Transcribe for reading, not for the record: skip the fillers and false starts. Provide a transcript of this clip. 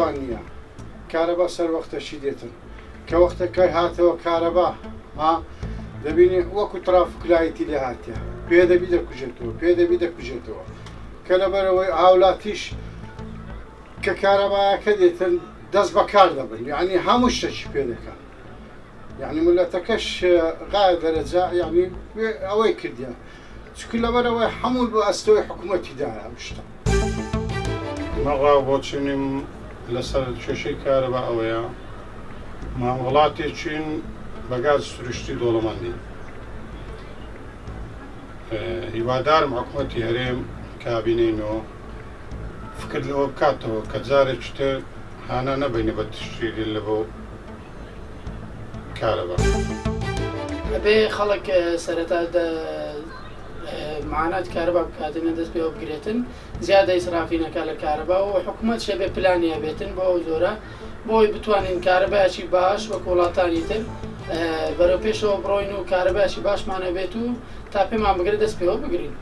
وان نییە کارەبا سەر وەختەشی دێتن کە وەختەکەی هاتەوە کارەبا دەبینی وەکو ترافکلایەتی لێ هاتیە پێدەبی دەکوژێتەوە کە لەبەرەوەی هاولاتیش کە کارەبایەکە دێتن دەست بەکار دەبن یعنی هەموو شتێکی پێ دەکەن یعنی ملەتەکەش غایە دەرەجا یعنی ئەوەی کردیە چکە لەبەرەوەی هەموو بۆ ئەستەوەی حکوومەتیدایە ئەم شتە مەڵاو بۆ چینیم لەسەر کێشەی کارەبا ئەوەیە وڵاتێکین بەگاز سروشتی دۆڵەمەندی هیوادارم حکوومەتی هەرێم کابینینەوە فکر لەوە بکاتەوە کە جارێک تر هانە نەبینە بە تشتیری لە بۆ کارەبا ئەبێ خەڵک سەرەتا معانات کارەبا بکاتنە دەست پێوە بگرێتن زیادە ئیسرافی نەکا لە کارەبا و حکوومەت شەبێ پلانیە بێتن بۆ ئەو زۆرە بۆی بتوانین کارەبایەکی باش وەکو وڵاتانی تر بەرەو پێشەوە بڕۆین و کارەبایەکی باشمانە بێت و تا پێمان بگرێت دەست پێوە بگرین.